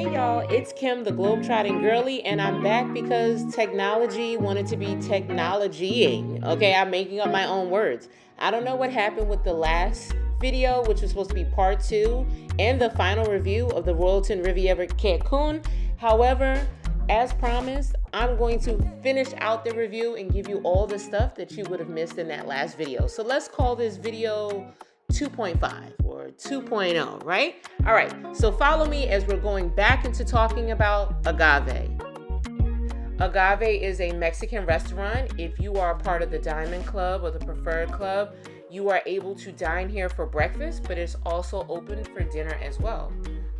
Hey y'all, it's Kim, the globetrotting girly, and I'm back because technology wanted to be technologying. Okay, I'm making up my own words. I don't know what happened with the last video, which was supposed to be part 2, and the final review of the Royalton Riviera Cancun. However, as promised, I'm going to finish out the review and give you all the stuff that you would have missed in that last video. So let's call this video 2.5 or 2.0, right? All right, so follow me as we're going back into talking about Agave. Agave is a Mexican restaurant. If you are part of the Diamond Club or the Preferred Club, you are able to dine here for breakfast, but it's also open for dinner as well.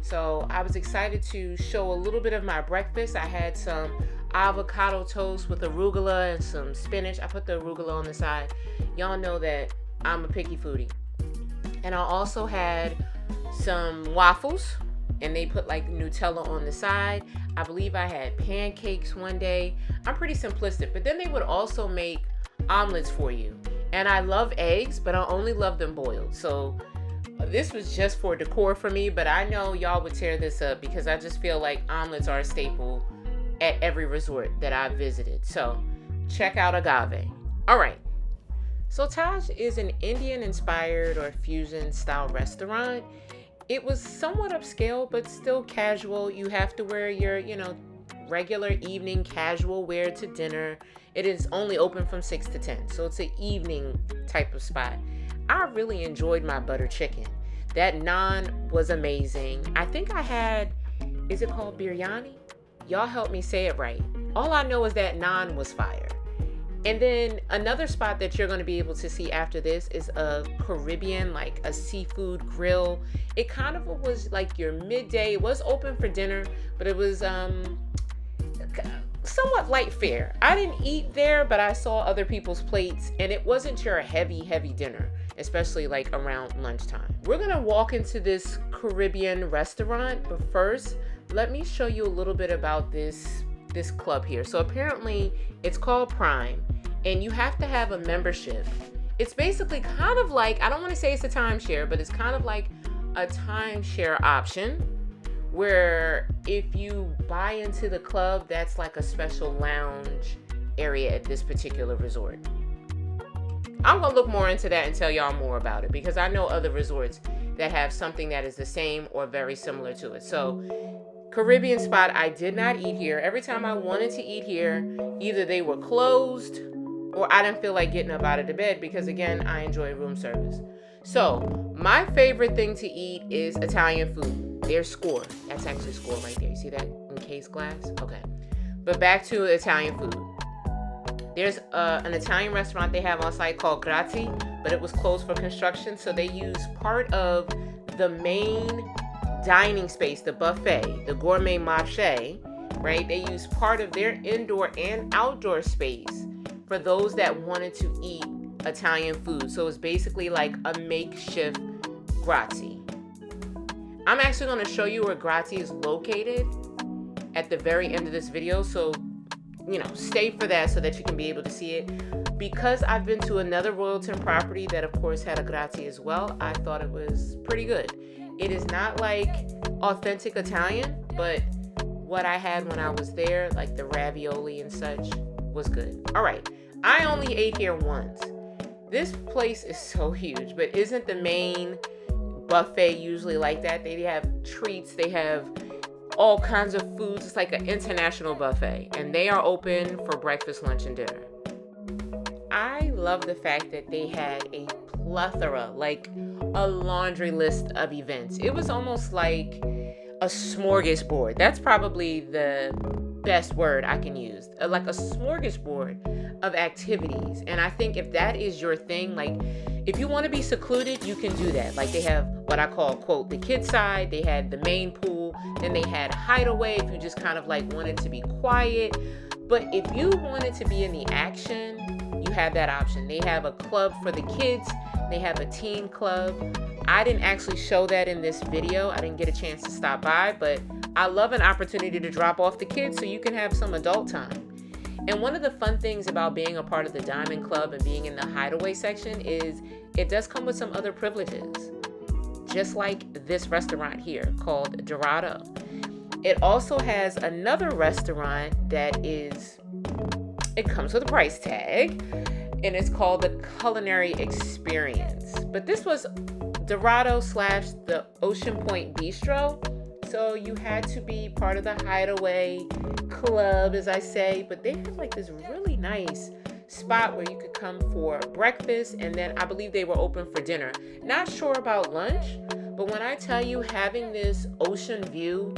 So I was excited to show a little bit of my breakfast. I had some avocado toast with arugula and some spinach. I put the arugula on the side. Y'all know that I'm a picky foodie. And I also had some waffles, and they put like Nutella on the side. I believe I had pancakes one day. I'm pretty simplistic, but then they would also make omelets for you. And I love eggs, but I only love them boiled. So this was just for decor for me, but I know y'all would tear this up because I just feel like omelets are a staple at every resort that I've visited. So check out Agave. All right. So Taj is an Indian-inspired or fusion-style restaurant. It was somewhat upscale, but still casual. You have to wear your, regular evening casual wear to dinner. It is only open from 6 to 10, so it's an evening type of spot. I really enjoyed my butter chicken. That naan was amazing. I think I had, is it called biryani? Y'all help me say it right. All I know is that naan was fire. And then another spot that you're going to be able to see after this is a Caribbean, like a seafood grill. It kind of was like your midday. It was open for dinner, but it was somewhat light fare. I didn't eat there, but I saw other people's plates, and it wasn't your heavy dinner, especially like around lunchtime. We're going to walk into this Caribbean restaurant, but first, let me show you a little bit about this club here. So apparently it's called Prime, and you have to have a membership. It's basically kind of like, I don't want to say it's a timeshare, but it's kind of like a timeshare option where if you buy into the club, that's like a special lounge area at this particular resort. I'm gonna look more into that and tell y'all more about it because I know other resorts that have something that is the same or very similar to it. So Caribbean spot, I did not eat here. Every time I wanted to eat here, either they were closed or I didn't feel like getting up out of the bed because, again, I enjoy room service. So my favorite thing to eat is Italian food. There's Score. That's actually Score right there. You see that in case glass? Okay. But back to Italian food. There's an Italian restaurant they have on site called Grazie, but it was closed for construction. So they used part of the main dining space, the buffet, the Gourmet Marche, right? They used part of their indoor and outdoor space for those that wanted to eat Italian food. So it's basically like a makeshift Grazie. I'm actually going to show you where Grazie is located at the very end of this video. So, stay for that so that you can be able to see it. Because I've been to another Royalton property that, of course, had a Grazie as well, I thought it was pretty good. It is not like authentic Italian, but what I had when I was there, like the ravioli and such, was good. All right, I only ate here once. This place is so huge, but isn't the main buffet usually like that? They have treats, they have all kinds of foods. It's like an international buffet, and they are open for breakfast, lunch, and dinner. I love the fact that they had a plethora, like a laundry list of events. It was almost like a smorgasbord. That's probably the best word I can use. Like a smorgasbord of activities. And I think if that is your thing, like if you want to be secluded, you can do that. Like they have what I call, quote, the kids side. They had the main pool. Then they had hideaway if you just kind of like wanted to be quiet. But if you wanted to be in the action, you have that option. They have a club for the kids. They have a teen club. I didn't actually show that in this video. I didn't get a chance to stop by, but I love an opportunity to drop off the kids so you can have some adult time. And one of the fun things about being a part of the Diamond Club and being in the hideaway section is it does come with some other privileges. Just like this restaurant here called Dorado. It also has another restaurant that it comes with a price tag, and it's called the Culinary Experience. But this was Dorado / the Ocean Point Bistro. So you had to be part of the Hideaway Club, as I say. But they had like this really nice spot where you could come for breakfast, and then I believe they were open for dinner. Not sure about lunch, but when I tell you, having this ocean view,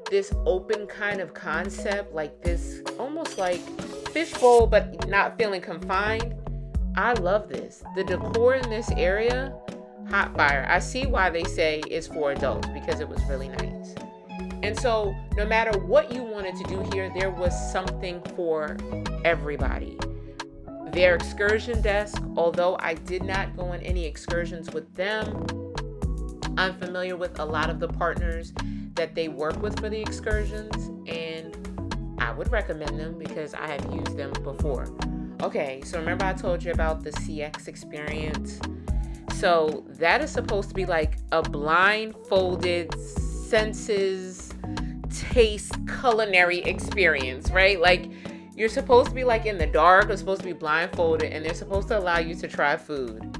this open kind of concept, like this almost like fishbowl but not feeling confined, I love this. The decor in this area, hot fire. I see why they say it's for adults, because it was really nice. And so no matter what you wanted to do here, there was something for everybody. Their excursion desk, although I did not go on any excursions with them, I'm familiar with a lot of the partners that they work with for the excursions, and I would recommend them because I have used them before. Okay, so remember I told you about the CX experience? So that is supposed to be like a blindfolded senses, taste, culinary experience, right? Like you're supposed to be like in the dark, or supposed to be blindfolded, and they're supposed to allow you to try food.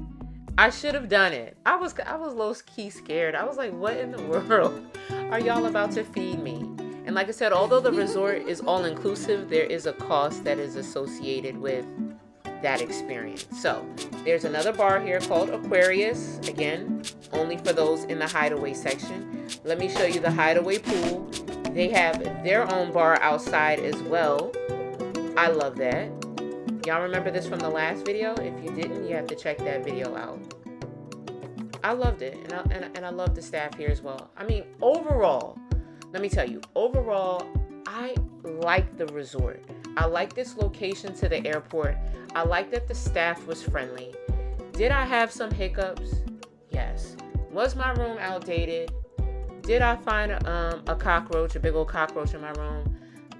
I should have done it. I was low-key scared. I was like, what in the world are y'all about to feed me? And like I said, although the resort is all-inclusive, there is a cost that is associated with that experience. So there's another bar here called Aquarius. Again, only for those in the Hideaway section. Let me show you the Hideaway pool. They have their own bar outside as well. I love that. Y'all remember this from the last video? If you didn't, you have to check that video out. I loved it, and I love the staff here as well. I mean, overall, let me tell you, I like the resort. I like this location to the airport. I like that the staff was friendly. Did I have some hiccups? Yes. Was my room outdated? Did I find a cockroach, a big old cockroach in my room?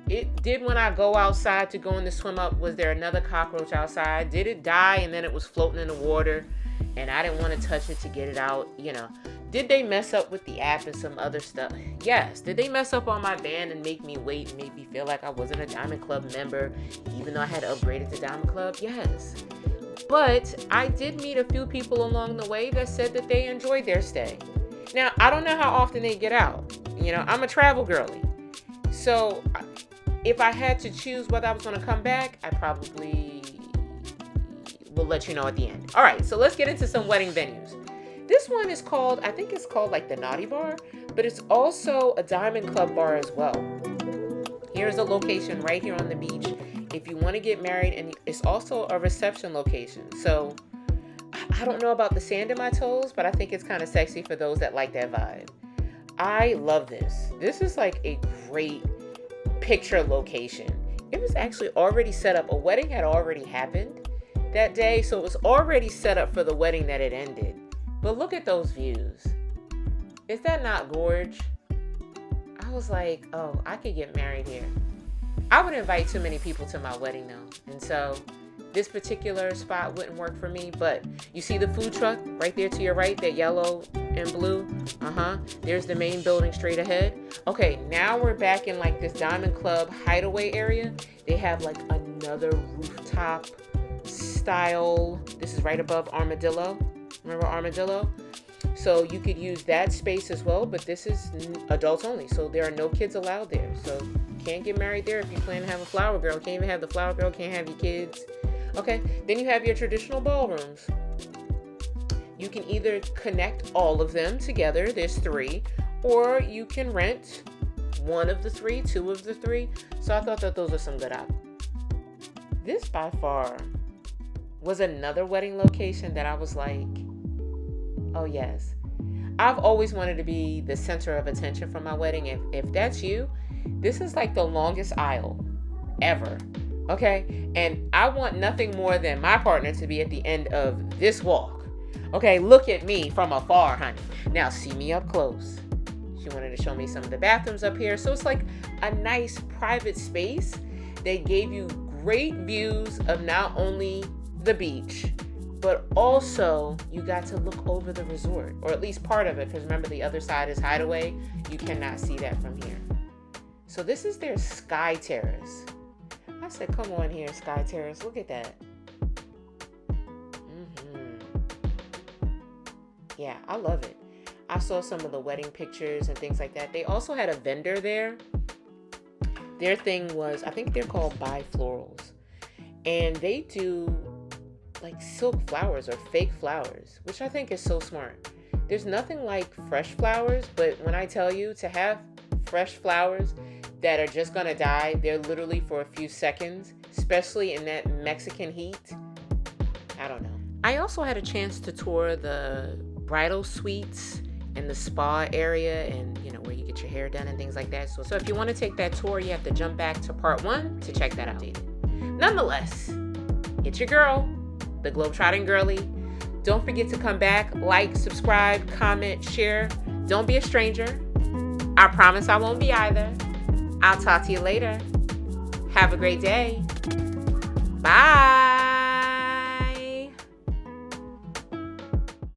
It did. When I go outside to go in the swim up, was there another cockroach outside? Did it die and then it was floating in the water and I didn't want to touch it to get it out? Did they mess up with the app and some other stuff? Yes. Did they mess up on my band and make me wait and make me feel like I wasn't a Diamond Club member, even though I had upgraded to Diamond Club? Yes. But I did meet a few people along the way that said that they enjoyed their stay. Now, I don't know how often they get out. I'm a travel girly. So if I had to choose whether I was going to come back, I probably will let you know at the end. All right, so let's get into some wedding venues. This one is called, I think it's called like the Naughty Bar, but it's also a Diamond Club bar as well. Here's a location right here on the beach if you want to get married, and it's also a reception location. So I don't know about the sand in my toes, but I think it's kind of sexy for those that like that vibe. I love this. This is like a great picture location. It was actually already set up. A wedding had already happened that day, so it was already set up for the wedding that it ended. But look at those views. Is that not gorge? I was like, oh, I could get married here. I would invite too many people to my wedding though, and so this particular spot wouldn't work for me. But you see the food truck right there to your right, that yellow and blue? There's the main building straight ahead. Okay, now we're back in like this Diamond Club Hideaway area. They have like another rooftop style. This is right above Armadillo. Remember Armadillo? So you could use that space as well, but this is adults only. So there are no kids allowed there. So you can't get married there if you plan to have a flower girl. Can't even have the flower girl, can't have your kids. Okay, then you have your traditional ballrooms. You can either connect all of them together, there's 3, or you can rent one of the 3, 2 of the 3. So I thought that those are some good options. This by far was another wedding location that I was like, oh yes. I've always wanted to be the center of attention for my wedding. If that's you, this is like the longest aisle ever. Okay, and I want nothing more than my partner to be at the end of this walk. Okay, look at me from afar, honey. Now see me up close. She wanted to show me some of the bathrooms up here. So it's like a nice private space. They gave you great views of not only the beach, but also you got to look over the resort, or at least part of it, because remember the other side is Hideaway. You cannot see that from here. So this is their Sky Terrace. I said, come on here, Sky Terrace. Look at that. Yeah, I love it. I saw some of the wedding pictures and things like that. They also had a vendor there. Their thing was, I think they're called Biflorals. And they do like silk flowers or fake flowers, which I think is so smart. There's nothing like fresh flowers, but when I tell you to have fresh flowers that are just gonna die, they're literally for a few seconds, especially in that Mexican heat. I don't know. I also had a chance to tour the bridal suites and the spa area, and where you get your hair done and things like that. So if you want to take that tour, you have to jump back to part 1 to check that out. Nonetheless, it's your girl, the Globetrotting Girly. Don't forget to come back, like, subscribe, comment, share. Don't be a stranger. I promise I won't be either. I'll talk to you later. Have a great day.